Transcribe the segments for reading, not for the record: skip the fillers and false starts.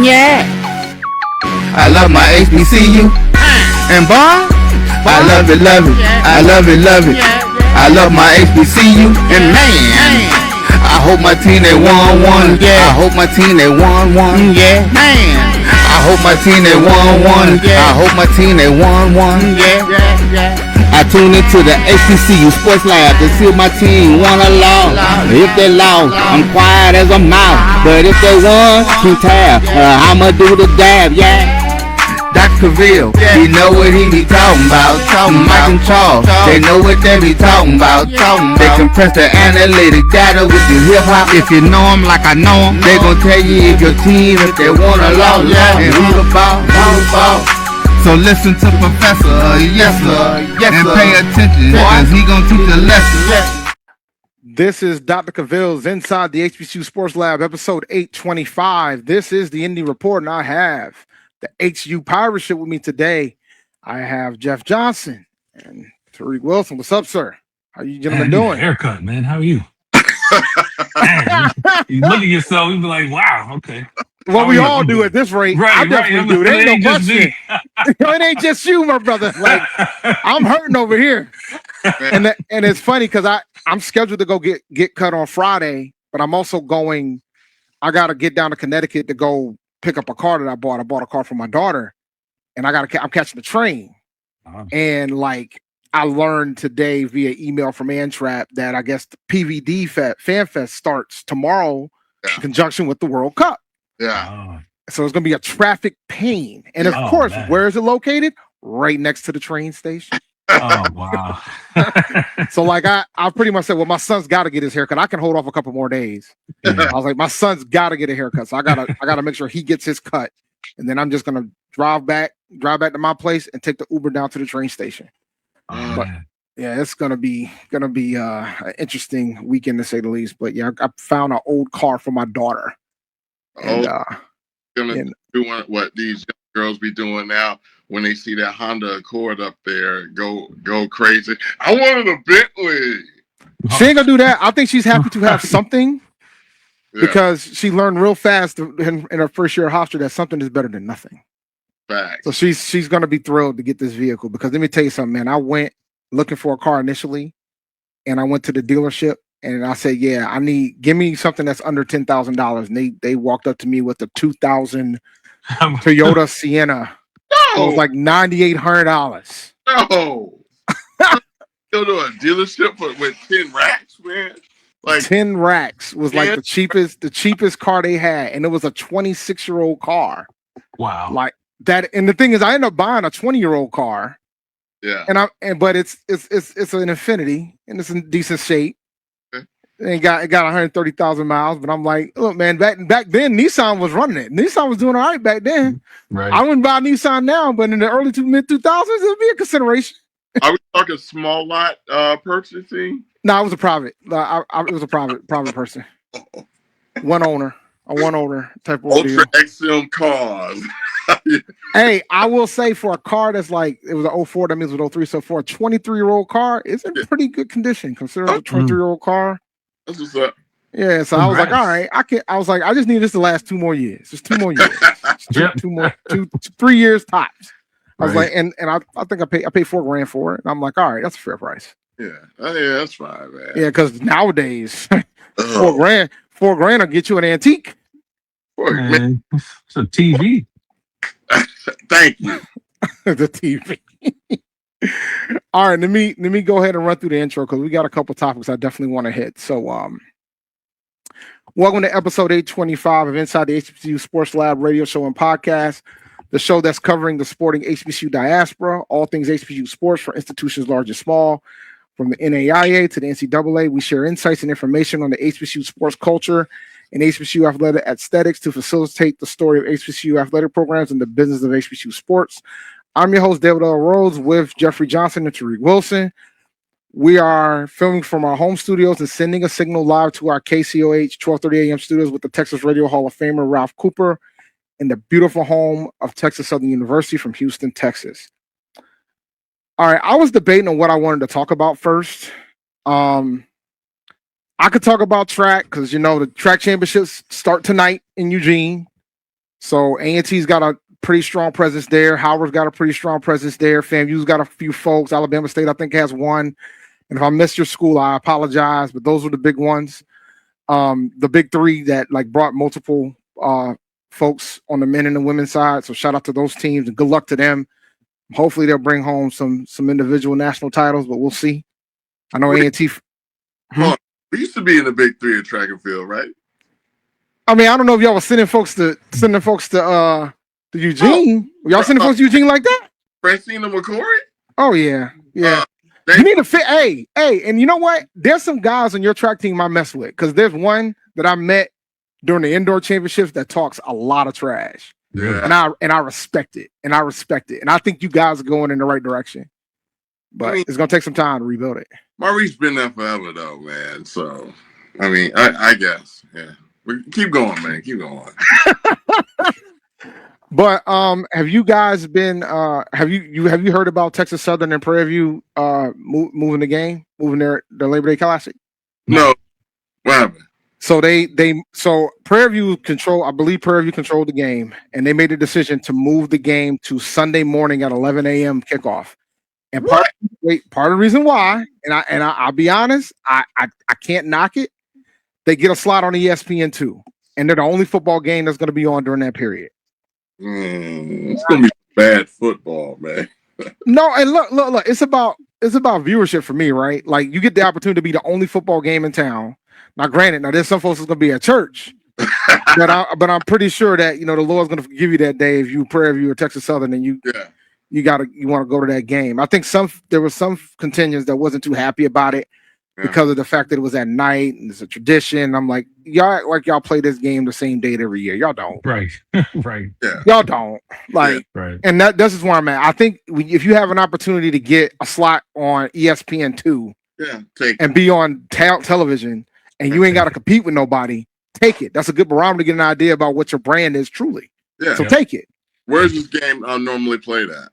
Yeah. I love my HBCU. And boy, I love it, love it. I love it, love it. I love my HBCU. And man, I hope my team they won one. I hope my team they won one. Yeah, man. I hope my team they won one. I hope my team they won one. I tune into the HBCU Sports Lab to see if my team won or lost. If they lost, I'm quiet as a mouse. But if they won, keep tab. I'ma do the dab, yeah. Dr. Cavil, he know what he be talking about. Mike and Charles, they know what they be talking about. They compress the analytic data with the hip hop. If you know them like I know them, they gon' tell you if your team, if they won or lost, and who the ball, So listen to Professor, yes sir, and pay attention, cause he gon' teach a lesson. This is Dr. Cavil's Inside the HBCU Sports Lab, episode 825. This is the Indy Report, and I have the HU Pirate Ship with me today. I have Jeff Johnson and Tariq Wilson. What's up, sir? How you gentlemen doing? Haircut, man. How are you? Man, you look at yourself, you be like, wow, okay. Well, we all do at this rate. Right, I definitely do. There ain't no question. It ain't just you, my brother. Like, I'm hurting over here. And it's funny because I'm scheduled to go get cut on Friday, but I'm also going. I got to get down to Connecticut to go pick up a car that I bought. I bought a car for my daughter, and I'm catching the train. And like I learned today via email from Antrap that I guess the PVD Fan Fest starts tomorrow in conjunction with the World Cup. Yeah. So it's gonna be a traffic pain. And of course, man, where is it located? Right next to the train station. Oh wow. So like I pretty much said, well, my son's got to get his haircut. I can hold off a couple more days. I was like, my son's got to get a haircut, so I gotta make sure he gets his cut, and then I'm just gonna drive back to my place and take the Uber down to the train station. But yeah, it's gonna be an interesting weekend to say the least. But yeah, I found an old car for my daughter. And, do what these girls be doing now when they see that Honda Accord up there, go crazy. I wanted a Bentley. She ain't gonna do that. I think she's happy to have something because she learned real fast in her first year of Hofstra that something is better than nothing. Fact. So she's gonna be thrilled to get this vehicle because let me tell you something, man. I went looking for a car initially, and I went to the dealership. And I said, yeah, give me something that's under $10,000. And they walked up to me with a 2000 Toyota Sienna. No. It was like $9,800. No. Go to a dealership with 10 racks, man. Like 10 racks was like the cheapest car they had. And it was a 26-year-old car. Wow. Like that. And the thing is, I ended up buying a 20-year-old car. Yeah. But it's an Infinity and it's in decent shape. It got 130,000 miles, but I'm like, look, man, back then Nissan was running it. Nissan was doing all right back then. Right. I wouldn't buy a Nissan now, but in the early mid 2000s, it would be a consideration. Are we talking small lot purchasing? No, it was a private. It was a private person. One owner type of Ultra deal. XM cars. Hey, I will say for a car that's like it was an 04, that means it was 03. So for a 23-year-old car, it's in pretty good condition considering a 23-year-old car. That's what's up. Yeah, so I was like, all right, I just need this to last 2 more years. Just 2 more years. 3 years tops. I was like, and I think I paid $4,000 for it. And I'm like, all right, that's a fair price. Yeah. Yeah, that's fine, man. Yeah, because nowadays $4,000 will get you an antique. Man, it's a TV. Thank you. The TV. All right, let me go ahead and run through the intro because we got a couple topics I definitely want to hit. So, welcome to episode 825 of Inside the HBCU Sports Lab radio show and podcast, the show that's covering the sporting HBCU diaspora, all things HBCU sports for institutions large and small, from the NAIA to the NCAA. We share insights and information on the HBCU sports culture and HBCU athletic aesthetics to facilitate the story of HBCU athletic programs and the business of HBCU sports. I'm your host, David L. Rhodes, with Jeffrey Johnson and Tariq Wilson. We are filming from our home studios and sending a signal live to our KCOH 12:30 a.m. studios with the Texas Radio Hall of Famer Ralph Cooper in the beautiful home of Texas Southern University from Houston, Texas. All right, I was debating on what I wanted to talk about first. I could talk about track because, the track championships start tonight in Eugene. So A&T's got a pretty strong presence there. Howard's got a pretty strong presence there. FAMU's got a few folks. Alabama State, I think, has one. And if I missed your school, I apologize. But those were the big ones. The big three that like brought multiple folks on the men and the women's side. So shout out to those teams and good luck to them. Hopefully they'll bring home some individual national titles, but we'll see. I know A&T. We used to be in the big three of track and field, right? I mean, I don't know if y'all were sending folks to Eugene. Y'all sending folks to Eugene like that? Francine and McCory? Oh yeah. You need to fit. Hey, and you know what? There's some guys on your track team I mess with because there's one that I met during the indoor championships that talks a lot of trash. Yeah. And I respect it. And I think you guys are going in the right direction. But it's gonna take some time to rebuild it. Maurice been there forever though, man. So I mean, I guess. Yeah. Keep going, man. Keep going. But have you guys been have you heard about Texas Southern and Prairie View moving the game, moving their Labor Day Classic? No. What happened? So so Prairie View I believe Prairie View controlled the game, and they made a decision to move the game to Sunday morning at 11 a.m. kickoff. And part of the reason why, and I'll be honest, I can't knock it. They get a slot on ESPN2, and they're the only football game that's going to be on during that period. It's going to be bad football, man. No, and look, it's about viewership for me, right? Like you get the opportunity to be the only football game in town. Now, granted, there's some folks that's going to be at church, but I'm pretty sure that the Lord's going to forgive you that day if you Prairie View or Texas Southern and you want to go to that game. I think there was some contingents that wasn't too happy about it. Because of the fact that it was at night and it's a tradition. I'm like, y'all play this game the same date every year. Y'all don't. Right. Right. Yeah. Y'all don't. Right. And this is where I'm at. I think if you have an opportunity to get a slot on ESPN2 and be on television and you ain't got to compete with nobody, take it. That's a good barometer to get an idea about what your brand is truly. Yeah. So take it. Where's this game normally played at?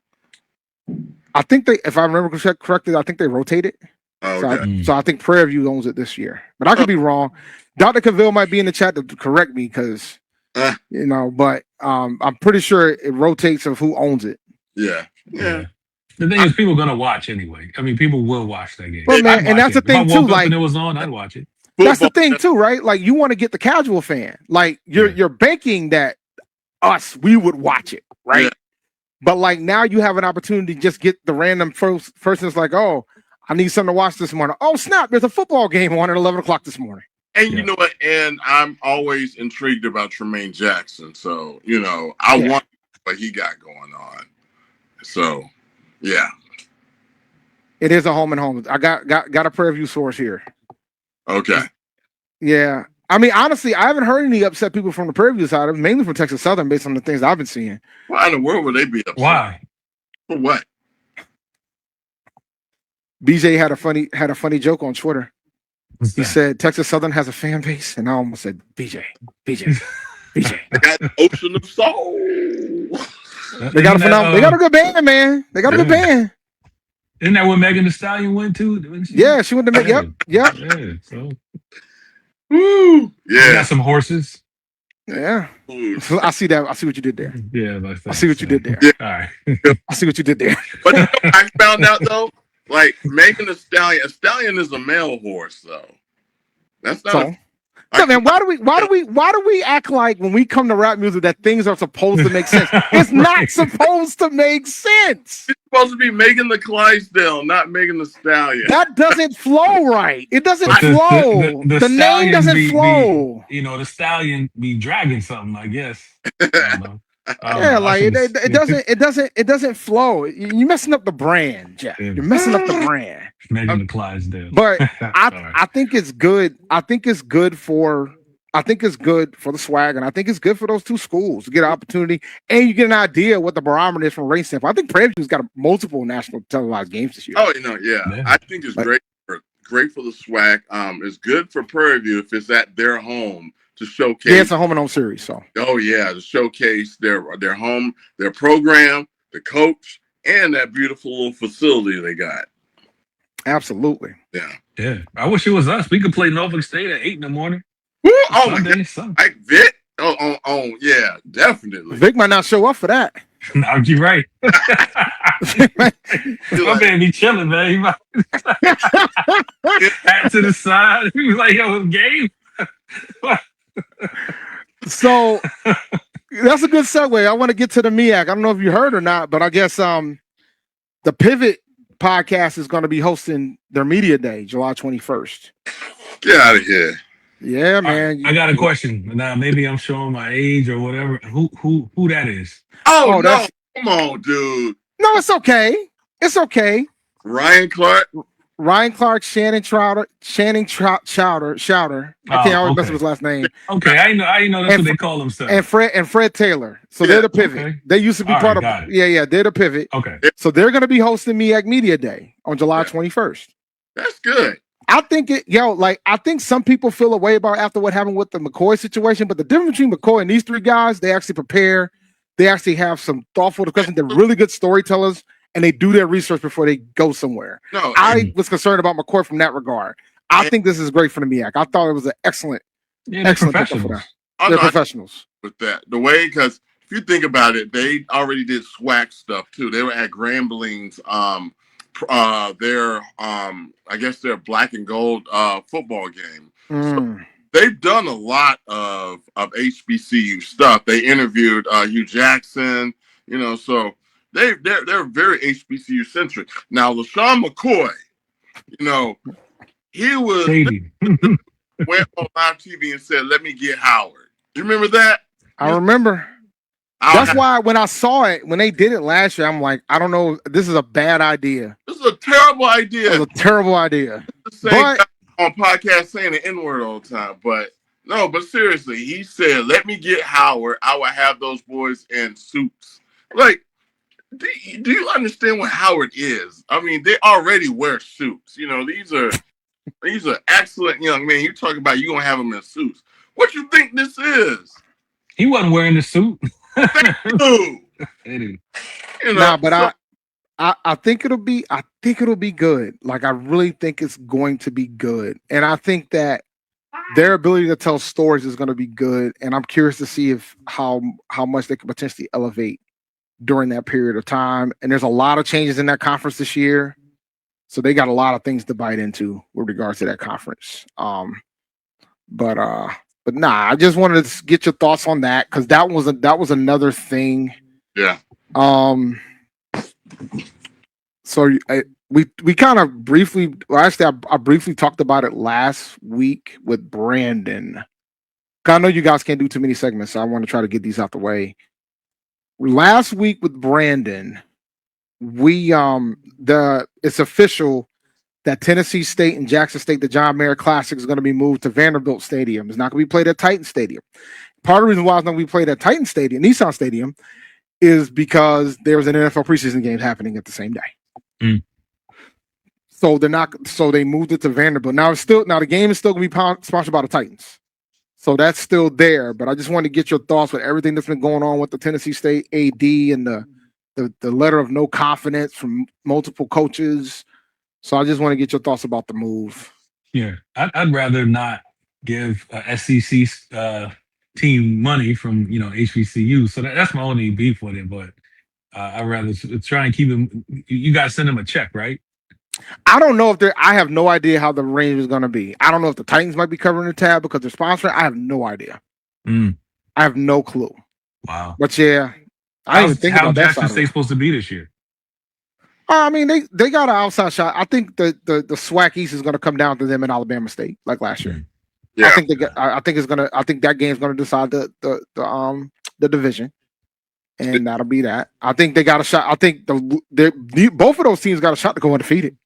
I think if I remember correctly, I think they rotate it. Oh, okay. So I think Prairie View owns it this year, but I could be wrong. Dr. Cavil might be in the chat to correct me because but I'm pretty sure it rotates of who owns it. Yeah. The thing is, people are gonna watch anyway. I mean, people will watch that game. Well, man, and that's the thing too. Like, when it was on, I'd watch it. That's the thing too, right? Like, you want to get the casual fan. Like, you're banking that we would watch it, right? Yeah. But like now, you have an opportunity to just get the random person that's like, oh, I need something to watch this morning. Oh, snap. There's a football game on at 11 o'clock this morning. And you know what? And I'm always intrigued about Tremaine Jackson. So, I want what he got going on. So, yeah. It is a home and home. I got a Prairie View source here. Okay. Yeah. I mean, honestly, I haven't heard any upset people from the Prairie View side, mainly from Texas Southern, based on the things I've been seeing. Why in the world would they be upset? Why? For what? BJ had a funny joke on Twitter. He said Texas Southern has a fan base, and I almost said BJ. I got an ocean of soul. They got a good band, man. They got a good band. Isn't that where Megan Thee Stallion went to? Yeah, she went to make. Yep. Yeah. So. Woo. Yeah. Got some horses. Yeah. I see that. I see what you did there. Yeah. I see what you did there. Yeah. All right. I see what you did there. But I found out though. Like Megan Thee Stallion, a stallion is a male horse, though. That's not. Man, why do we act like when we come to rap music that things are supposed to make sense? It's not supposed to make sense. It's supposed to be Megan the Clydesdale, not Megan Thee Stallion. That doesn't flow right. It doesn't flow. The name doesn't flow. The stallion be dragging something, I guess. It doesn't flow. You're messing up the brand, Jeff. You're messing up the brand. Megan the Clydesdale. But I think it's good. I think it's good for the swag, and I think it's good for those two schools to get an opportunity, and you get an idea what the barometer is from race standpoint. I think Prairie View's got multiple national televised games this year. Oh, yeah. I think it's great for the swag. It's good for Prairie View if it's at their home. To showcase, it's a home and home series. So, to showcase their home, their program, the coach, and that beautiful little facility they got. Absolutely. Yeah. I wish it was us. We could play Norfolk State at 8 in the morning. Woo! Oh my God! Like Vic. Yeah, definitely. Vic might not show up for that. No, you're right. My man be chilling, man. He might hat to the side. He was like, yo, game. So that's a good segue. I want to get to the MEAC. I don't know if you heard or not, but I guess the Pivot podcast is going to be hosting their media day, July 21st. Get out of here. Yeah, man. I got a question. Now maybe I'm showing my age or whatever. Who that is? Oh no, come on, dude. No, it's okay. It's okay. Ryan Clark, Shannon Chowder. I can't always mess up his last name. Okay, I know that's what they call themselves. And Fred Taylor. So they're the Pivot. Okay. They used to be part of. Yeah, they're the Pivot. Okay. So they're going to be hosting MEAC Media Day on July 21st. That's good. I think I think some people feel a way about after what happened with the McCoy situation, but the difference between McCoy and these three guys, they actually prepare. They actually have some thoughtful discussion. They're really good storytellers, and they do their research before they go somewhere. No, I was concerned about McCoy from that regard. I think this is great for the MEAC. I thought it was an excellent professionals. They're professionals. With that, the way, because if you think about it, they already did swag stuff too. They were at Grambling's I guess their black and gold football game. So they've done a lot of HBCU stuff. They interviewed Hugh Jackson, so they're very HBCU centric. Now LaShawn McCoy, he was went on live TV and said, "Let me get Howard." You remember that? I remember. That's why when I saw it, when they did it last year, I'm like, I don't know. This is a bad idea. This is a terrible idea. It was a terrible idea. But on podcasts saying the N-word all the time. But seriously, he said, "Let me get Howard. I will have those boys in suits." Like, do you understand what Howard is? I mean, they already wear suits. These are excellent young men. You're talking about you gonna have them in suits. What you think this is? He wasn't wearing the suit. But I think it'll be good. Like, I really think it's going to be good, and I think that their ability to tell stories is going to be good. And I'm curious to see how much they could potentially elevate during that period of time. And there's a lot of changes in that conference this year, so they got a lot of things to bite into with regards to that conference. But nah, I just wanted to get your thoughts on that because that was another thing. Yeah. So we kind of briefly, actually, I briefly talked about it last week with Brandon. I know you guys can't do too many segments, so I want to try to get these out the way. Last week with Brandon, it's official that Tennessee State and Jackson State, the John Mayer Classic, is going to be moved to Vanderbilt Stadium. It's not going to be played at Titan Stadium. Part of the reason why it's not going to be played at Titan Stadium, Nissan Stadium, is because there was an NFL preseason game happening at the same day. So they moved it to Vanderbilt. Now the game is still going to be sponsored by the Titans. So that's still there. But I just wanted to get your thoughts with everything that's been going on with the Tennessee State AD and the letter of no confidence from multiple coaches. So I just want to get your thoughts about the move. Yeah, I'd rather not give a SEC team money from HBCU. So that's my only beef with it. But I'd rather try and keep them. You guys send them a check, right? I don't know I have no idea how the range is going to be. I don't know if the Titans might be covering the tab because they're sponsoring. I have no idea. I have no clue. Wow. But yeah, I didn't think about that. How's Jackson State supposed to be this year? I mean, they got an outside shot. I think the SWAC East is going to come down to them in Alabama State like last year. Yeah. I think that game's going to decide the division, and that'll be that. I think they got a shot. I think both of those teams got a shot to go undefeated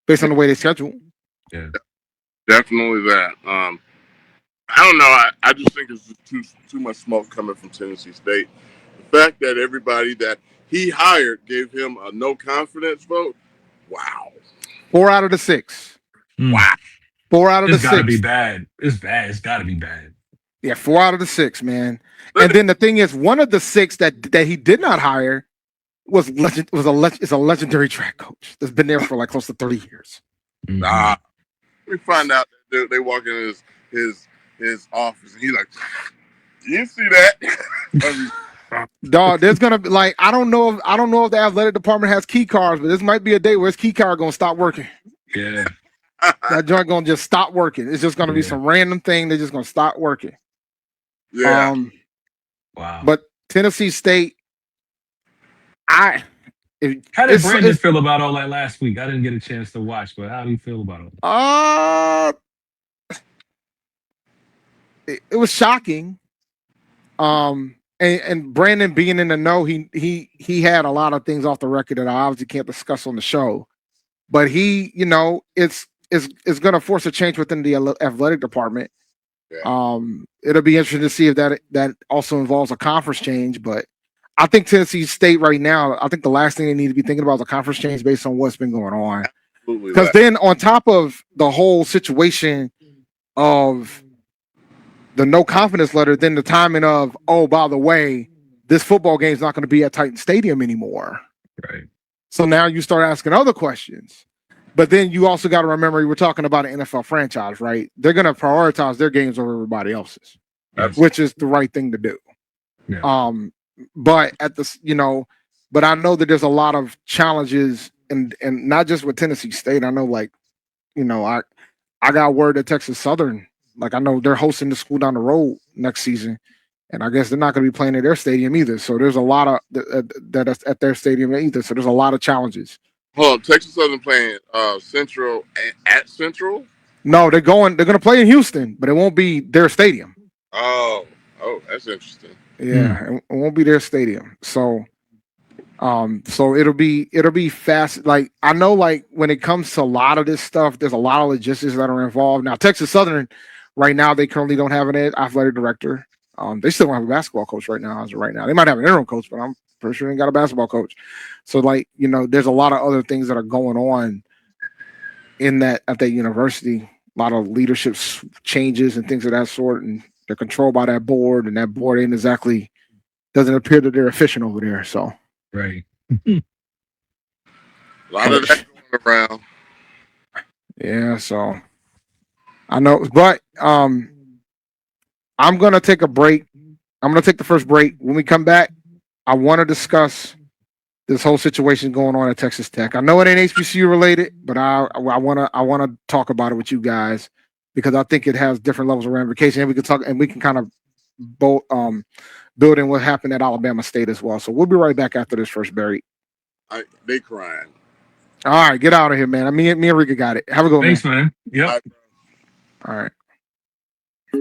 based on the way they schedule. Yeah, definitely that. I don't know. I just think it's just too much smoke coming from Tennessee State. The fact that everybody that he hired gave him a no confidence vote. Wow. 4 out of the 6. Wow. 4 out of the 6. It's got to be bad. It's bad. It's got to be bad. Yeah, 4 out of the 6, man. And then the thing is, one of the 6 that he did not hire is a legendary track coach that's been there for like close to 30 years. Nah. We find out that they walk in his office and he's like, You see that? Dog, there's gonna be like I don't know if the athletic department has key cards, but this might be a day where his key card gonna stop working. Yeah. That joint gonna just stop working. It's just gonna be some random thing. They're just gonna stop working. Yeah. Wow. But Tennessee State, how did Brandon feel about all that last week? I didn't get a chance to watch, but how do you feel about it? It was shocking. And Brandon being in the know, he had a lot of things off the record that I obviously can't discuss on the show. But he, it's going to force a change within the athletic department. Yeah. It'll be interesting to see if that also involves a conference change. But I think Tennessee State right now, I think the last thing they need to be thinking about is a conference change based on what's been going on. Because then on top of the whole situation of the no confidence letter, then the timing of, oh, by the way, this football game is not going to be at Titan Stadium anymore. Right. So now you start asking other questions. But then you also got to remember, we're talking about an NFL franchise, right? They're going to prioritize their games over everybody else's, which is the right thing to do. Yeah. But but I know that there's a lot of challenges and not just with Tennessee State. I know, I got word that Texas Southern, I know they're hosting the school down the road next season, and I guess they're not going to be playing at their stadium either. So there's a lot of that at their stadium either. So there's a lot of challenges. Well, Texas Southern playing Central at Central. No, they're going to play in Houston, but it won't be their stadium. Oh, that's interesting. Yeah, it won't be their stadium. So, so it'll be fast. I know, when it comes to a lot of this stuff, there's a lot of logistics that are involved. Now, Texas Southern, right now, they currently don't have an athletic director. They still don't have a basketball coach right now. As of right now, they might have an interim coach, but I'm pretty sure they got a basketball coach. So, there's a lot of other things that are going on at that university. A lot of leadership changes and things of that sort, and they're controlled by that board, and that board doesn't appear that they're efficient over there. So, right. A lot of that going around. Yeah, so I know, but I'm gonna take a break. I'm gonna take the first break. When we come back, I want to discuss this whole situation going on at Texas Tech. I know it ain't HBCU related, but I wanna talk about it with you guys because I think it has different levels of ramification, and we can kind of both build in what happened at Alabama State as well. So we'll be right back after this first break. They crying. All right, get out of here, man. Me and Rika got it. Have a good one. Thanks, man. Yep. All right.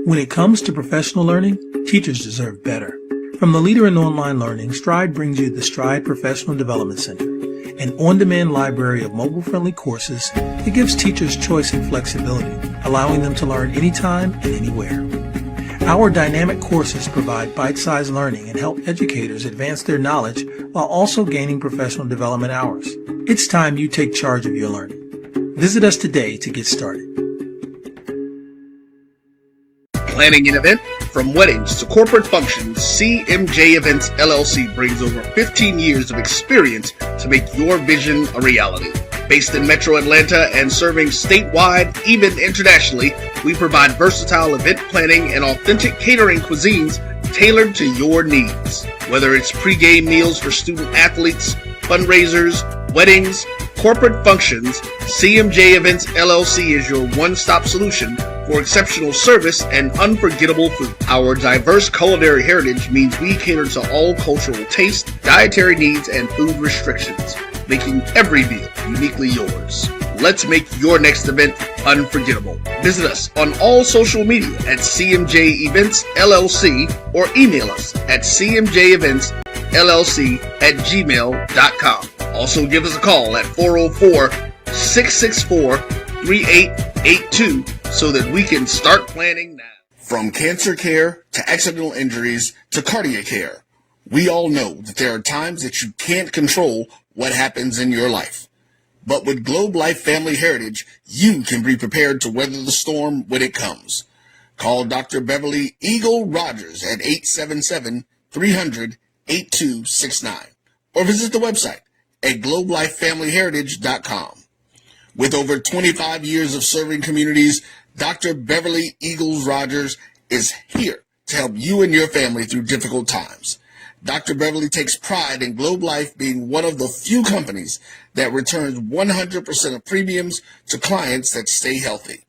When it comes to professional learning, teachers deserve better. From the leader in online learning, Stride brings you the Stride Professional Development Center, an on-demand library of mobile-friendly courses that gives teachers choice and flexibility, allowing them to learn anytime and anywhere. Our dynamic courses provide bite-sized learning and help educators advance their knowledge while also gaining professional development hours. It's time you take charge of your learning. Visit us today to get started. Planning an event? From weddings to corporate functions, CMJ Events LLC brings over 15 years of experience to make your vision a reality. Based in Metro Atlanta and serving statewide, even internationally, we provide versatile event planning and authentic catering cuisines tailored to your needs. Whether it's pre-game meals for student athletes, fundraisers, weddings, corporate functions, CMJ Events LLC is your one-stop solution for exceptional service and unforgettable food. Our diverse culinary heritage means we cater to all cultural tastes, dietary needs, and food restrictions, making every meal uniquely yours. Let's make your next event unforgettable. Visit us on all social media at CMJ Events LLC or email us at cmjeventsllc@gmail.com. Also give us a call at 404-664-3882 so that we can start planning now. From cancer care to accidental injuries to cardiac care, we all know that there are times that you can't control what happens in your life. But with Globe Life Family Heritage, you can be prepared to weather the storm when it comes. Call Dr. Beverly Eagle Rogers at 877-300-8269 or visit the website at globelifefamilyheritage.com. With over 25 years of serving communities, Dr. Beverly Eagles Rogers is here to help you and your family through difficult times. Dr. Beverly takes pride in Globe Life being one of the few companies that returns 100% of premiums to clients that stay healthy.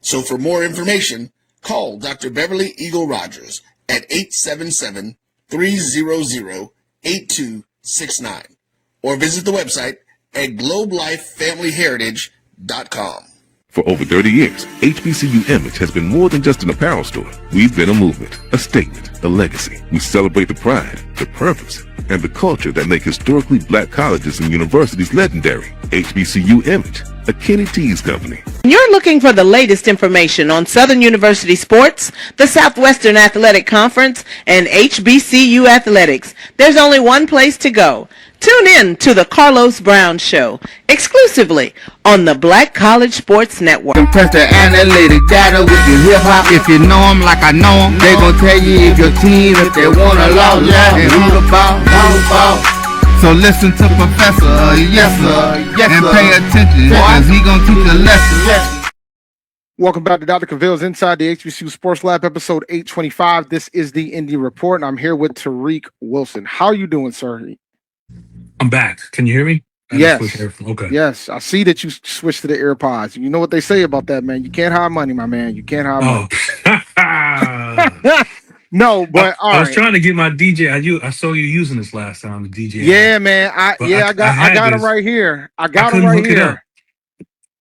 So for more information, call Dr. Beverly Eagle Rogers at 877-300-8269 or visit the website at globelifefamilyheritage.com. For over 30 years, HBCU Image has been more than just an apparel store. We've been a movement, a statement, a legacy. We celebrate the pride, the purpose, and the culture that make historically black colleges and universities legendary. HBCU Image, a Kenny T's company. You're looking for the latest information on Southern University sports, the Southwestern Athletic Conference, and HBCU athletics. There's only one place to go. Tune in to the Carlos Brown Show, exclusively on the Black College Sports Network. Compress the analytic data with your hip-hop. If you know them like I know them, they gon' tell you if your team, if they want to lose, and who the ball. So listen to Professor, yes sir, and pay attention, cause he gon' teach a lesson. Welcome back to Dr. Cavil's Inside the HBCU Sports Lab, episode 825. This is the Indy Report, and I'm here with Tariq Wilson. How are you doing, sir? I'm back. Can you hear me? Yes. Okay. Yes. I see that you switched to the AirPods. You know what they say about that, man. You can't hide money, my man. You can't hide money. No, but I was trying to get my DJ. I saw you using this last time, the DJ. Yeah, man. I got them right here. I got them right here.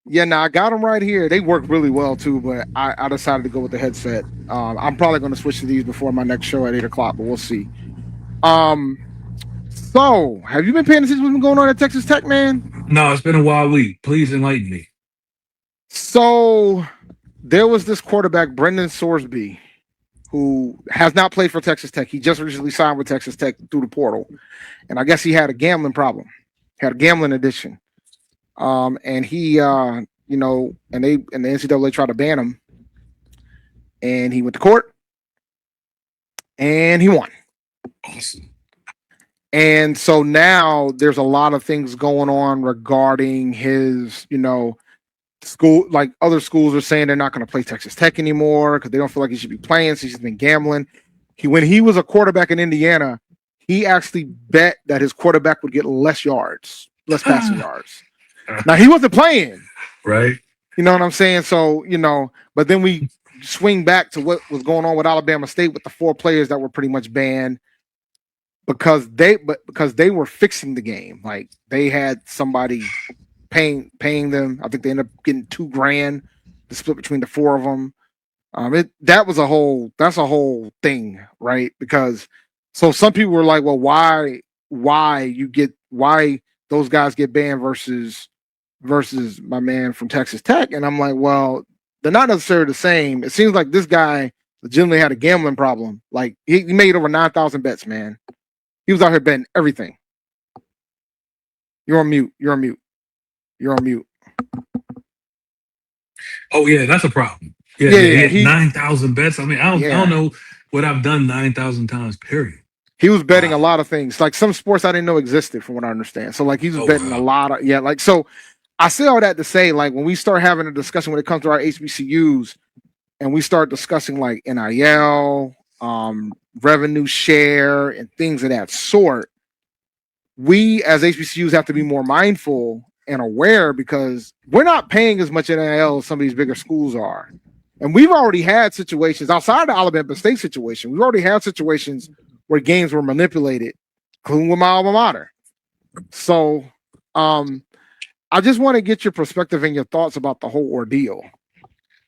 Yeah, I got them right here. They work really well too, but I decided to go with the headset. I'm probably going to switch to these before my next show at 8:00, but we'll see. So, have you been paying attention to what's been going on at Texas Tech, man? No, it's been a wild week. Please enlighten me. So, there was this quarterback, Brendan Sorsby, who has not played for Texas Tech. He just recently signed with Texas Tech through the portal. And I guess he had a gambling problem, had a gambling addiction. And he, and the NCAA tried to ban him. And he went to court. And he won. Awesome. And so now there's a lot of things going on regarding his, school. Like other schools are saying they're not going to play Texas Tech anymore because they don't feel like he should be playing since he's been gambling. When he was a quarterback in Indiana, he actually bet that his quarterback would get less passing yards. Now he wasn't playing, right? You know what I'm saying? So but then we swing back to what was going on with Alabama State with the 4 players that were pretty much banned. Because they were fixing the game, like they had somebody paying them. I think they ended up getting $2,000 to split between the 4 of them. That's a whole thing, right? Because so some people were like, well, why those guys get banned versus my man from Texas Tech? And I'm like, well, they're not necessarily the same. It seems like this guy legitimately had a gambling problem. Like he made over 9,000 bets, man. He was out here betting everything. You're on mute. Oh yeah, that's a problem. Yeah. 9,000 bets. I mean, I don't know what I've done 9,000 times. Period. He was betting a lot of things, like some sports I didn't know existed, from what I understand. So like he was betting a lot of So I say all that to say, like when we start having a discussion when it comes to our HBCUs, and we start discussing like NIL, revenue share, and things of that sort, we as HBCUs have to be more mindful and aware because we're not paying as much NIL as some of these bigger schools are. And we've already had situations outside the Alabama State situation. We've already had situations where games were manipulated, including with my alma mater. So I just want to get your perspective and your thoughts about the whole ordeal.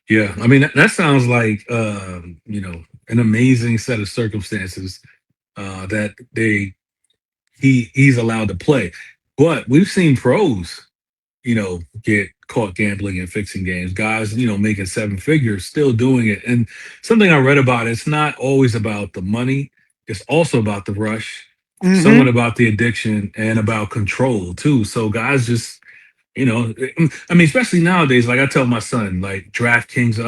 Yeah, I mean that sounds like an amazing set of circumstances that he's allowed to play. But we've seen pros, get caught gambling and fixing games. Guys, making 7 figures, still doing it. And something I read about, it's not always about the money. It's also about the rush, somewhat about the addiction, and about control too. So guys just, especially nowadays, like I tell my son, like DraftKings,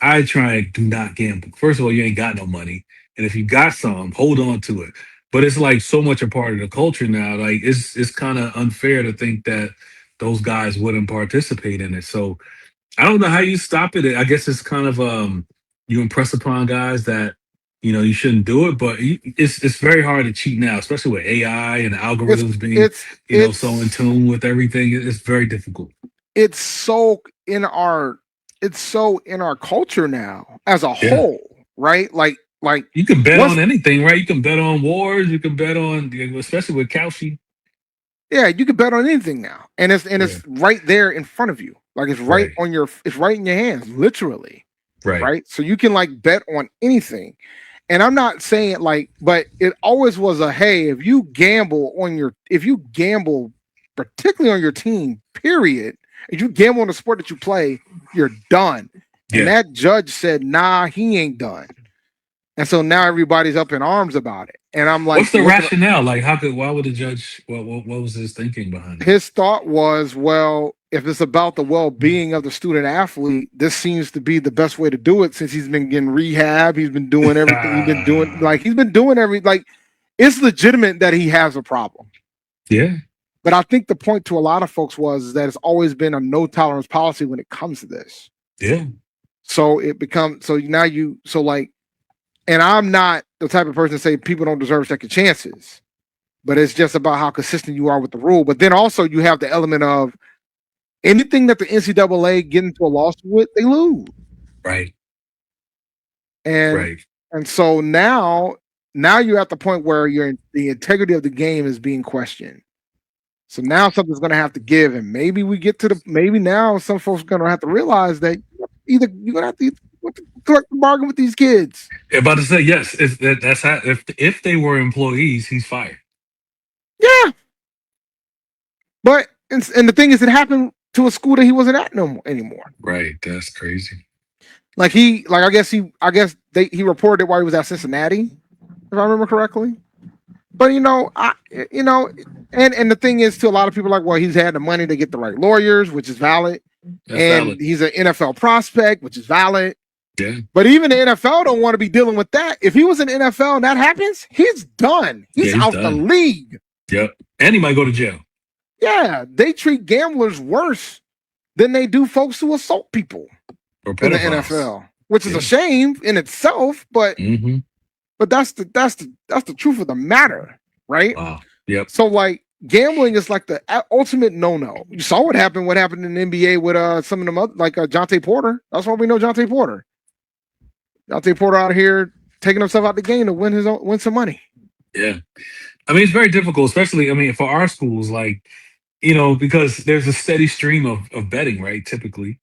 I try and do not gamble. First of all, you ain't got no money. And if you got some, hold on to it. But it's like so much a part of the culture now. Like it's kind of unfair to think that those guys wouldn't participate in it. So I don't know how you stop it. I guess it's kind of you impress upon guys that you shouldn't do it. But it's very hard to cheat now, especially with AI and It's algorithms being it's so in it's tune with everything. It's very difficult. it's so in our culture now as a Yeah. whole, right? Like You can bet what's on anything, right? You can bet on wars. You can bet on, especially with Kalshi. yeah, you can bet on anything now, and it's Yeah. right there in front of you, like it's right Right. it's right in your hands, literally, Right. right? So you can like bet on anything, and I'm not saying like, but it always was a hey, if you gamble, particularly on your team, period, if you gamble on the sport that you play, you're done. Yeah. And that judge said, nah, he ain't done. And so now everybody's up in arms about it. And I'm like, What's the rationale? Like, why would the judge? What was his thinking behind it? his thought was, well, if it's about the well-being of the student athlete, this seems to be the best way to do it since he's been getting rehab. He's been doing everything. He's been doing it's legitimate that he has a problem. Yeah. But I think the point to a lot of folks was that it's always been a no tolerance policy when it comes to this. Yeah. So it becomes and I'm not the type of person to say people don't deserve second chances, but it's just about how consistent you are with the rule. But then also you have the element of anything that the NCAA get into a lawsuit with, they lose. Right. And so now you're at the point where the integrity of the game is being questioned. So now something's going to have to give, and maybe now some folks are going to have to realize that either you're going to have to collect the bargain with these kids. I'm about to say yes. That's how, if they were employees, he's fired. Yeah, but and the thing is, it happened to a school that he wasn't at anymore. Right, that's crazy. I guess he reported it while he was at Cincinnati, if I remember correctly. But and the thing is, to a lot of people, like, well, he's had the money to get the right lawyers, which is valid, valid. He's an NFL prospect, which is valid. Yeah. But even the NFL don't want to be dealing with that. If he was in the NFL and that happens, he's done. He's out the league. Yep. And he might go to jail. Yeah, they treat gamblers worse than they do folks who assault people in the NFL, which is a shame in itself. But but that's the truth of the matter, right? Wow. Yep. So like gambling is like the ultimate no-no. You saw what happened in the NBA with some of them like Jonte Porter. That's why we know Jonte Porter. Jonte Porter out here taking himself out the game to win some money. Yeah. I mean, it's very difficult, especially, for our schools, because there's a steady stream of betting, right? Typically.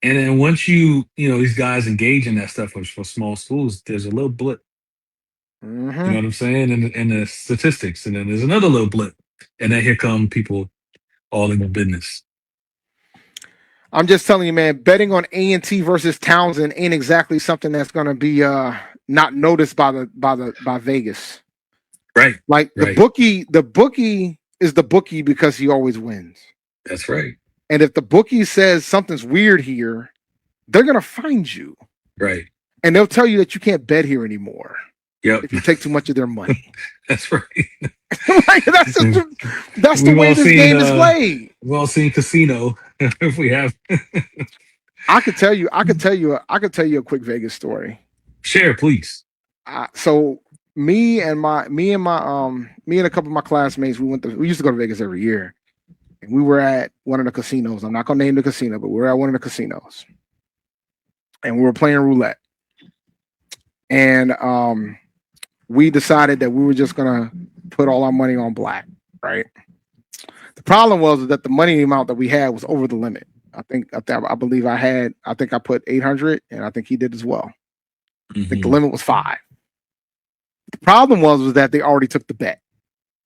And then once these guys engage in that stuff for small schools, there's a little blip. Mm-hmm. You know what I'm saying? And the statistics. And then there's another little blip. And then here come people all in the business. I'm just telling you, man, betting on A&T versus Townsend ain't exactly something that's going to be not noticed by Vegas. Right. Like the bookie is the bookie because he always wins. That's right. And if the bookie says something's weird here, they're going to find you. Right. And they'll tell you that you can't bet here anymore. Yep. If you take too much of their money. That's right. That's the way this game is played. We've all seen Casino. If we have, I could tell you a quick Vegas story. Share, please. So me and a couple of my classmates, we used to go to Vegas every year, and we were at one of the casinos. I'm not gonna name the casino, but we were at one of the casinos, and we were playing roulette, and we decided that we were just gonna put all our money on black, right? The problem was that the money amount that we had was over the limit. I put 800, and I think he did as well. I think the limit was 5. The problem was that they already took the bet.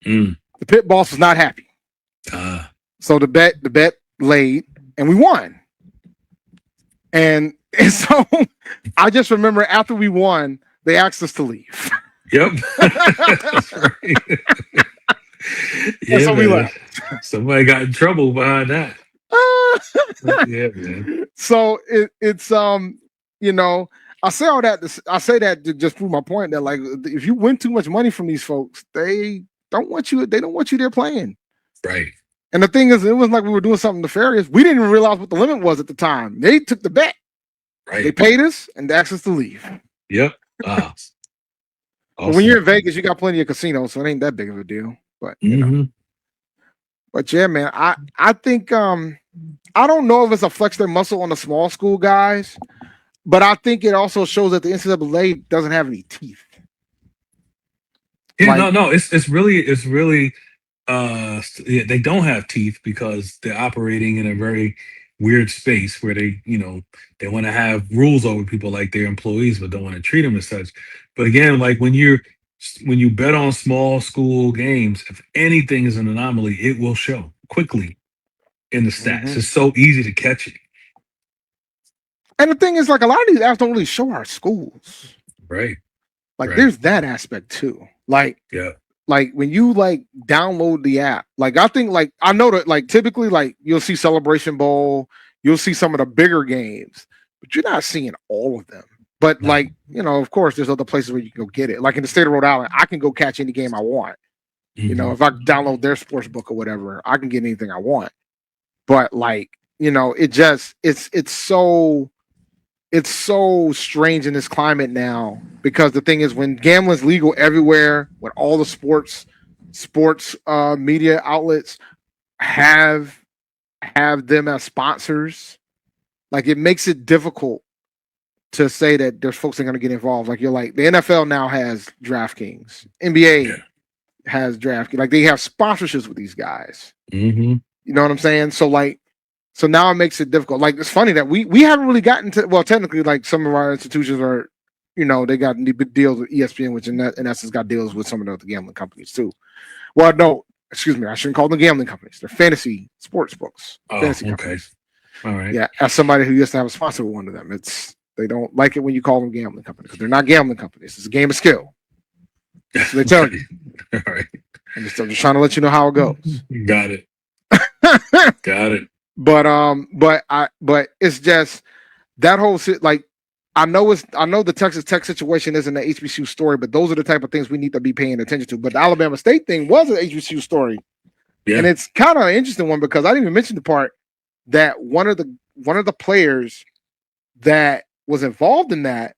The pit boss was not happy. So the bet laid, and we won. And so I just remember after we won, they asked us to leave. Yep. That's right. Yeah, so we left. Somebody got in trouble behind that. Yeah, man. So it's I say all that. I say that to just prove my point that, like, if you win too much money from these folks, they don't want you there playing. Right. And the thing is, it wasn't like we were doing something nefarious. We didn't even realize what the limit was at the time. They took the bet. They paid us and asked us to leave. Yep. Awesome. But when you're in Vegas, you got plenty of casinos, so it ain't that big of a deal. But you know. But yeah, man, I think I don't know if it's a flex their muscle on the small school guys, but I think it also shows that the NCAA doesn't have any teeth. Yeah, no, it's really they don't have teeth because they're operating in a very weird space where they want to have rules over people like their employees, but don't want to treat them as such. But again, like when you bet on small school games, if anything is an anomaly, it will show quickly in the stats. It's so easy to catch it. And the thing is, like, a lot of these apps don't really show our schools. Right. Like, there's that aspect too. Like, like when you like download the app, like I think like I know that like typically like you'll see Celebration Bowl, you'll see some of the bigger games, but you're not seeing all of them. But like, you know, of course, there's other places where you can go get it. Like in the state of Rhode Island, I can go catch any game I want. You know, if I download their sports book or whatever, I can get anything I want. But like, you know, it's so strange in this climate now because the thing is when gambling's legal everywhere, when all the sports media outlets have them as sponsors, like it makes it difficult to say that there's folks that are going to get involved. Like you're like the NFL now has DraftKings, NBA has DraftKings, like they have sponsorships with these guys. You know what I'm saying? So like, so now it makes it difficult. Like it's funny that we haven't really gotten to, well, technically like some of our institutions are, you know, they got deals with ESPN, which in essence got deals with some of the other gambling companies too. Well, no, excuse me, I shouldn't call them gambling companies. They're fantasy sports books. Fantasy companies. All right. Yeah, as somebody who used to have a sponsor with one of them, they don't like it when you call them gambling companies because they're not gambling companies. It's a game of skill. So they tell you. All right. I'm just trying to let you know how it goes. Got it. Got it. But it's just that whole like I know the Texas Tech situation isn't an HBCU story, but those are the type of things we need to be paying attention to. But the Alabama State thing was an HBCU story, and it's kind of an interesting one because I didn't even mention the part that one of the players that was involved in that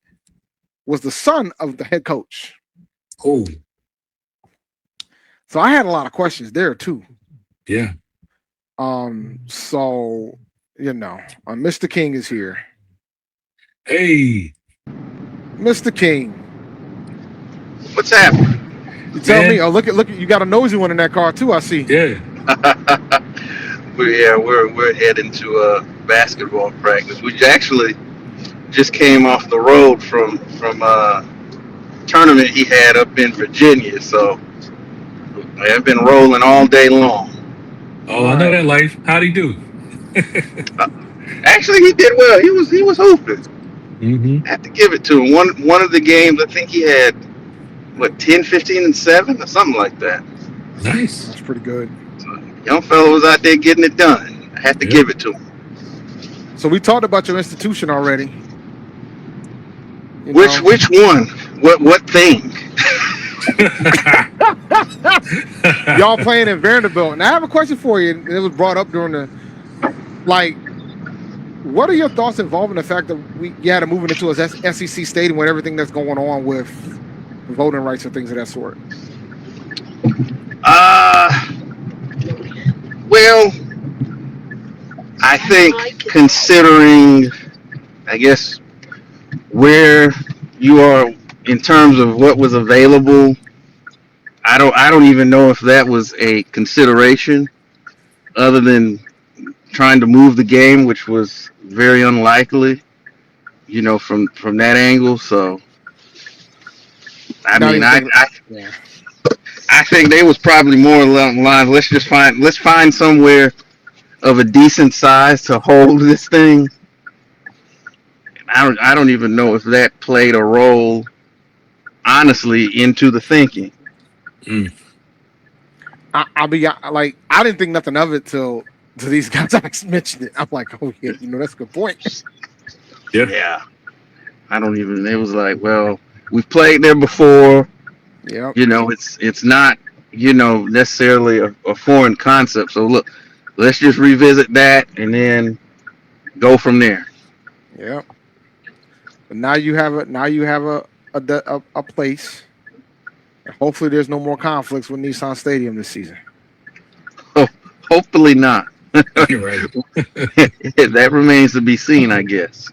was the son of the head coach. Oh, so I had a lot of questions there too. Yeah. So you know, Mr. King is here. Hey, Mr. King, what's happening? You tell me. Oh, look at you got a nosy one in that car too. I see. Yeah. we're heading to a basketball practice. We actually just came off the road from a tournament he had up in Virginia. So I've been rolling all day long. Oh, I know that life. How'd he do? Actually, he did well. He was hooping. I have to give it to him. One of the games, I think he had 10, 15, and 7 or something like that. Nice. That's pretty good. So, young fellow was out there getting it done. I had to give it to him. So we talked about your institution already. Which one? What thing? Y'all playing in Vanderbilt. And I have a question for you. And it was brought up during the what are your thoughts involving the fact that you had to move it into a SEC stadium with everything that's going on with voting rights and things of that sort? Well, I think considering, I guess, where you are in terms of what was available, I don't even know if that was a consideration other than trying to move the game, which was very unlikely, you know, from that angle. So I think they was probably more along the lines, let's find somewhere of a decent size to hold this thing. I don't even know if that played a role, honestly, into the thinking. I'll be like, I didn't think nothing of it till these guys mentioned it. I'm like, oh yeah, you know, that's a good point. Yeah. I don't even. It was like, well, we've played there before. Yeah. You know, it's not, you know, necessarily a foreign concept. So look, let's just revisit that and then go from there. Yeah. But now you have a place. Hopefully, there's no more conflicts with Nissan Stadium this season. Oh, hopefully not. You're right. That remains to be seen, I guess.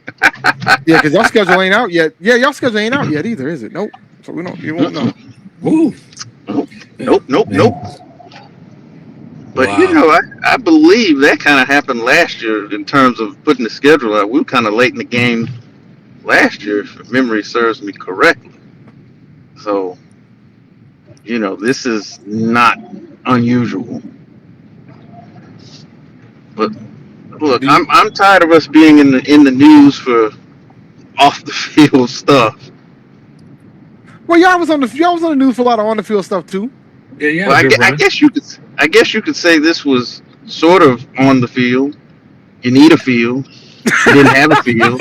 Yeah, because y'all schedule ain't out yet. Yeah, y'all schedule ain't out yet either, is it? Nope. So you won't know. Ooh. Nope. But Wow. I believe that kind of happened last year in terms of putting the schedule out. We were kind of late in the game last year, if memory serves me correctly. So, this is not unusual. But look, I'm tired of us being in the news for off the field stuff. Well, y'all was on the news for a lot of on the field stuff too. Yeah. Well, I guess you could say this was sort of on the field. You need a field. We didn't have a field.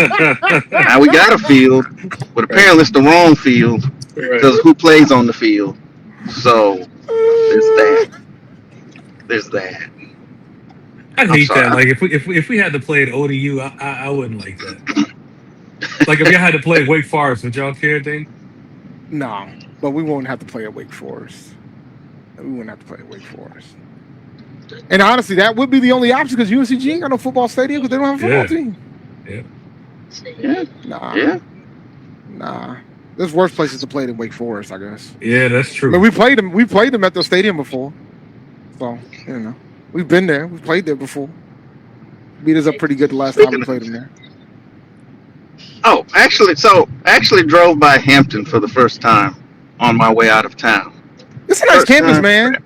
Now we got a field, but apparently it's the wrong field because who plays on the field? So there's that. I hate that. Like if we had to play at ODU, I wouldn't like that. Like if y'all had to play at Wake Forest, would y'all care, Dave? No, but we won't have to play at Wake Forest. We wouldn't have to play at Wake Forest. And honestly, that would be the only option because UNCG ain't got no football stadium because they don't have a football team. Yeah. Nah. There's worse places to play than Wake Forest, I guess. Yeah, that's true. I mean, we played them at the stadium before. So, we've been there. We played there before. Beat us up pretty good the last time we played them there. Oh, actually drove by Hampton for the first time on my way out of town. It's a nice campus, man.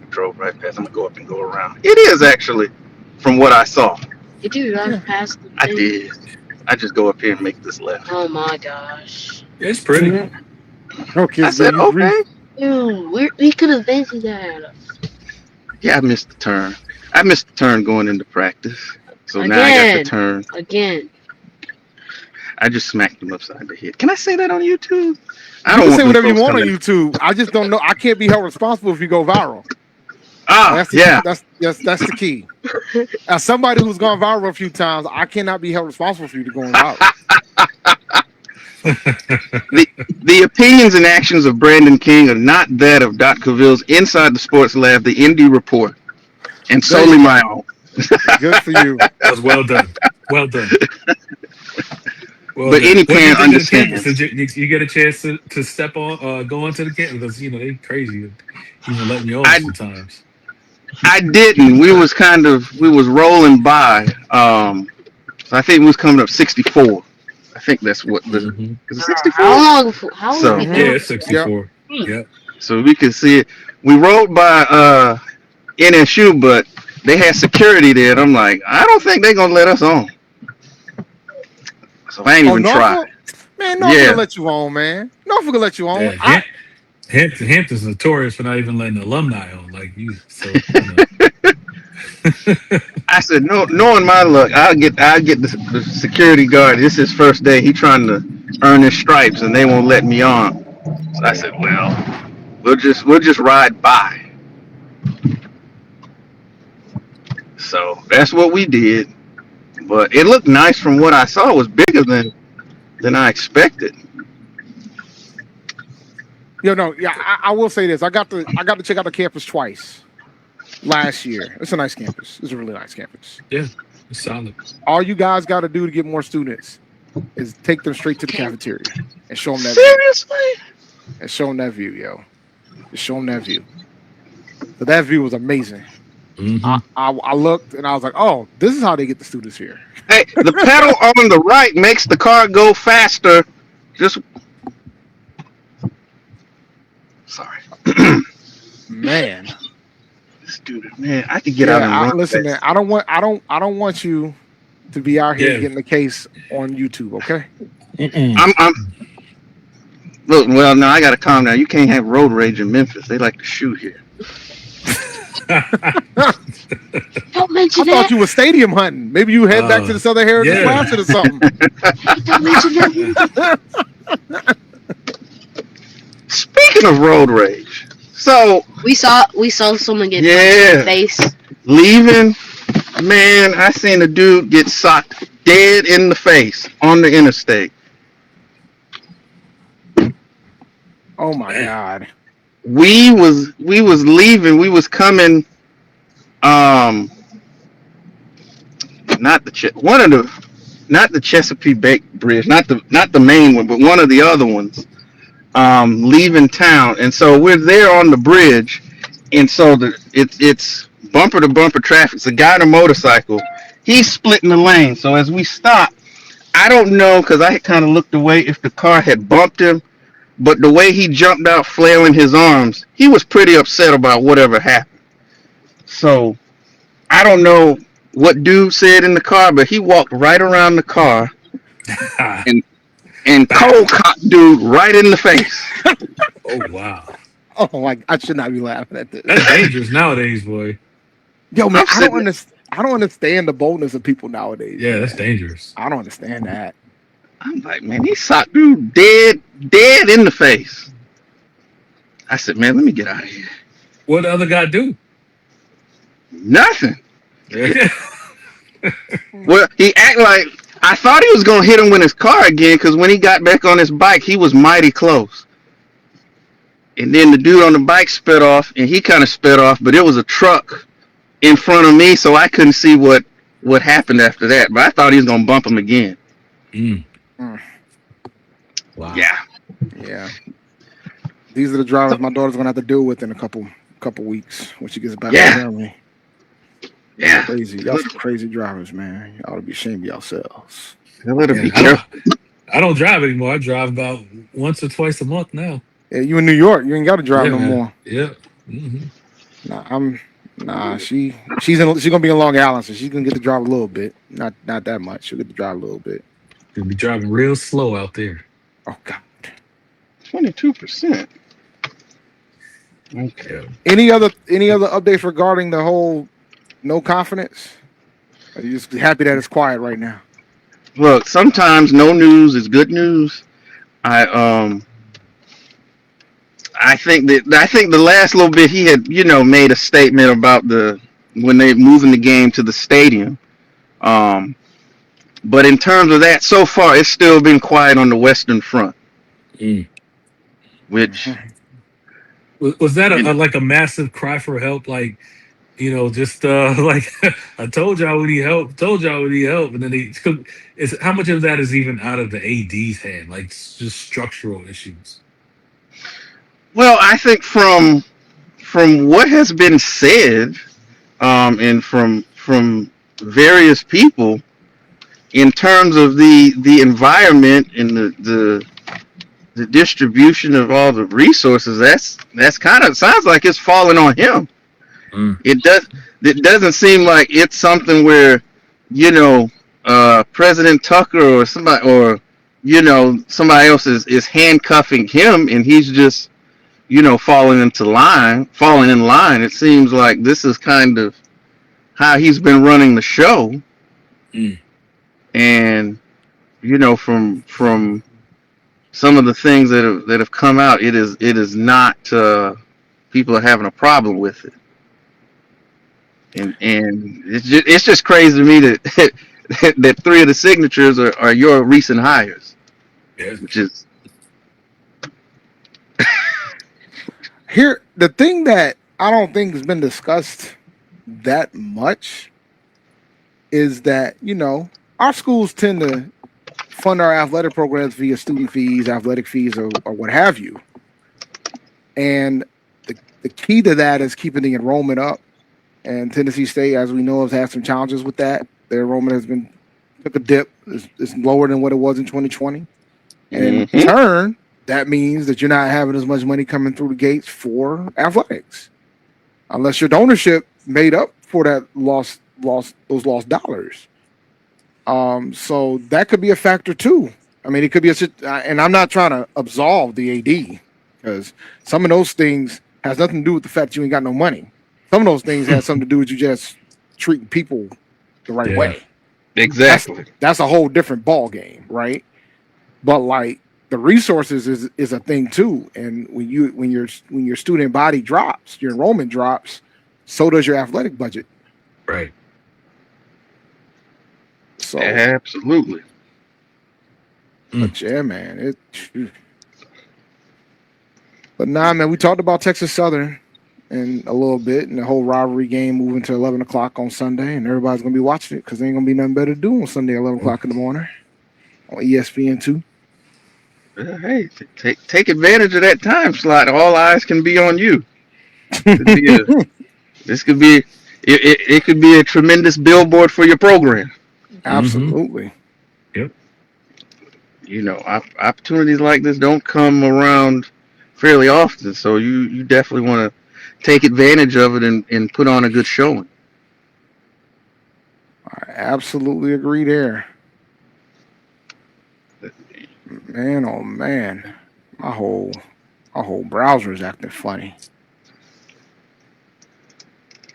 Drove right past. I'm gonna go up and go around. It is actually, from what I saw. Did you drive past the thing? I did. I just go up here and make this left. Oh my gosh. It's pretty. Okay, I said, okay. Dude, we could have vented that. Yeah, I missed the turn. I missed the turn going into practice. So now I got the turn. Again. I just smacked him upside the head. Can I say that on YouTube? I don't say whatever you want on YouTube. I just don't know. I can't be held responsible if you go viral. That's the key. As somebody who's gone viral a few times, I cannot be held responsible for you to going viral. The opinions and actions of Brandon King are not that of Dr. Cavil's Inside the Sports Lab, the Indy Report, and solely my own. Good for you. That was well done. Well done. But any parent understands. You get a chance to step on, go into the campus because they crazy, even letting you on sometimes. I didn't. We was rolling by. I think we was coming up 64. I think that's what is it 64? How long? Yeah, it's 64. Yeah. So we could see it. We rode by NSU, but they had security there, and I'm like, I don't think they're gonna let us on. So I ain't even tried. Man, Norfolk will let you on, man. Norfolk will let you on. Yeah, Hampton's notorious for not even letting alumni on like you. So, I said, no, knowing my luck, I'll get the security guard. This is his first day. He trying to earn his stripes, and they won't let me on. So I said, well, we'll just ride by. So that's what we did. But it looked nice from what I saw. It was bigger than I expected. I will say this. I got to check out the campus twice last year. It's a nice campus. It's a really nice campus. Yeah, it's solid. All you guys got to do to get more students is take them straight to the cafeteria and show them that Seriously? view. And show them that view, yo. Just show them that view. But that view was amazing. Mm-hmm. I looked and I was like, oh, this is how they get the students here. Hey, the pedal on the right makes the car go faster. Just sorry. Man. Student, man, I could get out and run. Listen, man, I don't want you to be out here getting the case on YouTube, okay? I'm look, well, no, I gotta calm down. You can't have road rage in Memphis. They like to shoot here. Don't mention I thought you were stadium hunting. Maybe you head back to the Southern Heritage Classic or something. Don't mention that. Speaking of road rage, so we saw someone get punched in the face. Leaving, man, I seen a dude get socked dead in the face on the interstate. Oh my God. We was leaving. We was coming. Not one of the, not the Chesapeake Bay Bridge, not the main one, but one of the other ones. Leaving town, and so we're there on the bridge, and so it's bumper to bumper traffic. It's a guy on a motorcycle. He's splitting the lane. So as we stop, I don't know because I had kind of looked away if the car had bumped him, but the way he jumped out flailing his arms, he was pretty upset about whatever happened. So I don't know what dude said in the car, but he walked right around the car and cold cocked dude right in the face. Oh wow. Oh my! I should not be laughing at this. That's dangerous nowadays, boy. Yo, man, I don't understand the boldness of people nowadays. Yeah, man. that's dangerous. I don't understand that. I'm like, man, he socked dude dead in the face. I said, man, let me get out of here. What the other guy do? Nothing. Well, he act like I thought he was gonna hit him with his car again because when he got back on his bike, he was mighty close. And then the dude on the bike sped off, and he kind of sped off, but it was a truck in front of me, so I couldn't see what happened after that. But I thought he was gonna bump him again. Wow. Yeah. These are the drivers my daughter's gonna have to deal with in a couple weeks when she gets back to Germany. Yeah. Crazy. Y'all some crazy drivers, man. Y'all ought to be ashamed of yourselves. I don't drive anymore. I drive about once or twice a month now. Yeah, you in New York. You ain't got to drive no more. Yeah. Mm-hmm. She's gonna be in Long Island, so she's gonna get to drive a little bit. Not that much. She'll get to drive a little bit. You'll be driving real slow out there. Oh God. 22%. Okay. Any other updates regarding the whole no confidence? Are you just happy that it's quiet right now? Look, sometimes no news is good news. I think the last little bit he had, made a statement about when they moving the game to the stadium. But in terms of that, so far it's still been quiet on the Western Front. Which was that like a massive cry for help? Like, just like I told y'all we need help, and then how much of that is even out of the AD's hand? Like just structural issues. Well, I think from what has been said, and from various people, in terms of the environment and the distribution of all the resources, that's kind of sounds like it's falling on him. It doesn't seem like it's something where President Tucker or somebody somebody else is handcuffing him and he's just falling in line. It seems like this is kind of how he's been running the show. And from some of the things that have come out, it is not people are having a problem with it. And it's just crazy to me that that three of the signatures are your recent hires. Which is here the thing that I don't think has been discussed that much is that our schools tend to fund our athletic programs via student fees, athletic fees, or what have you. And the key to that is keeping the enrollment up. And Tennessee State, as we know, has had some challenges with that. Their enrollment took a dip. It's lower than what it was in 2020. And in turn, that means that you're not having as much money coming through the gates for athletics, unless your donorship made up for that lost dollars. So that could be a factor too. I mean, it could be and I'm not trying to absolve the AD because some of those things has nothing to do with the fact you ain't got no money. Some of those things have something to do with you just treating people the right way. Exactly. That's a whole different ball game, right? But like the resources is a thing too. And when your student body drops, your enrollment drops, so does your athletic budget. Right. So absolutely. But yeah, man, But nah, man, we talked about Texas Southern and a little bit, and the whole rivalry game moving to 11 o'clock on Sunday, and everybody's gonna be watching it because there ain't gonna be nothing better to do on Sunday at 11 o'clock in the morning on ESPN2. Hey, take advantage of that time slot. All eyes can be on you. This could be it could be a tremendous billboard for your program. Absolutely. Yep. You know, opportunities like this don't come around fairly often, so you definitely want to take advantage of it and put on a good showing. I absolutely agree there. Man, oh man, my whole browser is acting funny.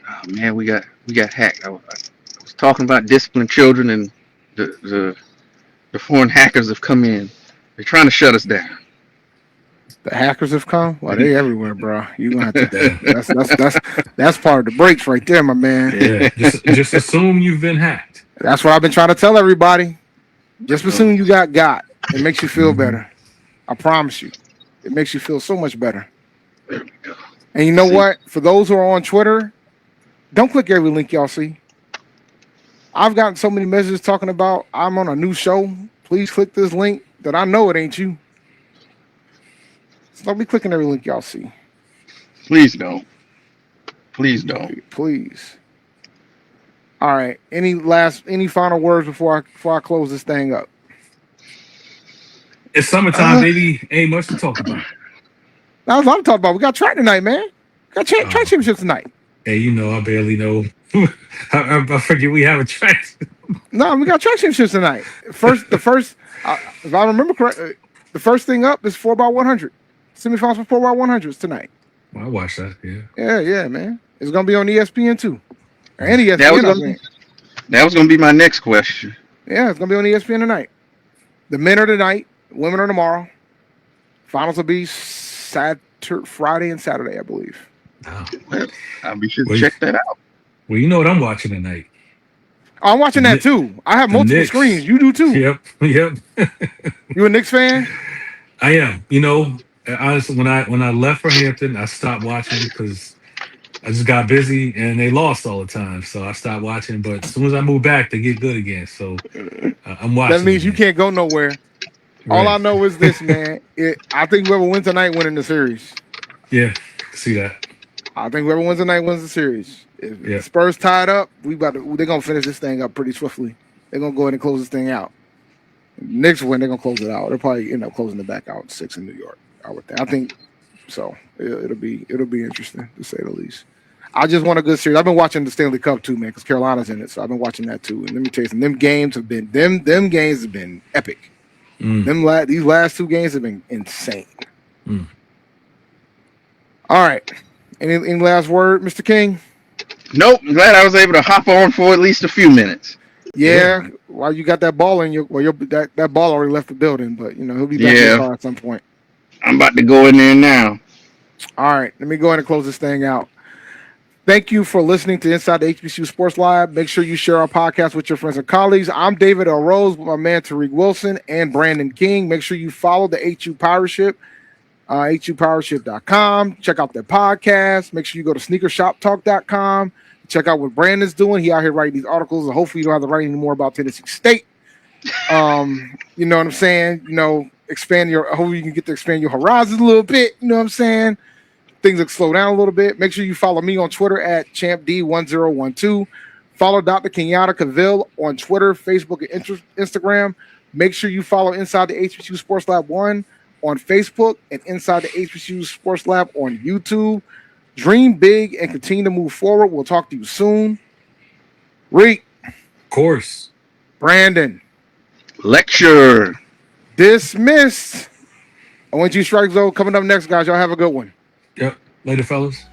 Oh man, we got hacked. I was talking about disciplining children, and the foreign hackers have come in. They're trying to shut us down. The hackers have come. Well, they everywhere, bro. You gonna have to. That's part of the breaks right there, my man. Yeah, just assume you've been hacked. That's what I've been trying to tell everybody. Just assume you got. It makes you feel better. I promise you. It makes you feel so much better. There we go. And you know what? For those who are on Twitter, don't click every link y'all see. I've gotten so many messages talking about I'm on a new show. Please click this link that I know it ain't you. So don't be clicking every link y'all see. Please don't. Please don't. Please. All right. Any final words before I close this thing up? It's summertime, baby. Ain't much to talk about. That's what I'm talking about. We got track tonight, man. Got track championships tonight. Hey, you know, I barely know. I forget we have a track. No, we got track championships tonight. The first, if I remember correctly, the first thing up is 4x100. Semifinals for 4x100s tonight. Well, I watched that. Yeah. Yeah, man. It's gonna be on ESPN2. Or any ESPN. That was gonna be my next question. Yeah, it's gonna be on ESPN tonight. The men are tonight. Women are tomorrow. Finals will be Friday and Saturday, I believe. Oh. Well, I'll be sure to check that out. Well, you know what I'm watching tonight. I'm watching that too. I have multiple Knicks. screens. You do too. Yep. You a Knicks fan? I am. You know, honestly, when I left for Hampton, I stopped watching because I just got busy and they lost all the time. So I stopped watching. But as soon as I move back, they get good again. So I'm watching. That means you can't go nowhere. Right. All I know is this, man. I think whoever wins tonight wins the series. Yeah, see that. I think whoever wins tonight wins the series. If the Spurs tied up, they're gonna finish this thing up pretty swiftly. They're gonna go ahead and close this thing out. Knicks win, they're gonna close it out. They'll probably end up closing it back out 6 in New York. I think so. It'll be interesting to say the least. I just want a good series. I've been watching the Stanley Cup too, man, because Carolina's in it. So I've been watching that too. And let me tell you something, them games have been epic. These last 2 games have been insane. All right. Any last word, Mr. King? Nope. I'm glad I was able to hop on for at least a few minutes. Yeah. While you got that ball in that ball already left the building, but he'll be back in the car at some point. I'm about to go in there now. All right. Let me go ahead and close this thing out. Thank you for listening to Inside the HBCU Sports Lab. Make sure you share our podcast with your friends and colleagues. I'm David L. Rhodes with my man Tariq Wilson and Brandon King. Make sure you follow the HU Pirate Ship, HUPirate.com. Check out their podcast. Make sure you go to sneakershoptalk.com. Check out what Brandon's doing. He out here writing these articles, and hopefully you don't have to write any more about Tennessee State. You know what I'm saying? Hopefully you can get to expand your horizons a little bit. You know what I'm saying? Things will slow down a little bit. Make sure you follow me on Twitter at champd1012. Follow Dr. Kenyatta Cavil on Twitter, Facebook, and Instagram. Make sure you follow Inside the HBCU Sports Lab 1 on Facebook and Inside the HBCU Sports Lab on YouTube. Dream big and continue to move forward. We'll talk to you soon. Reek. Of course. Brandon. Lecture. Dismissed. ONG Strike Zone coming up next, guys. Y'all have a good one. Yep. Later, fellas.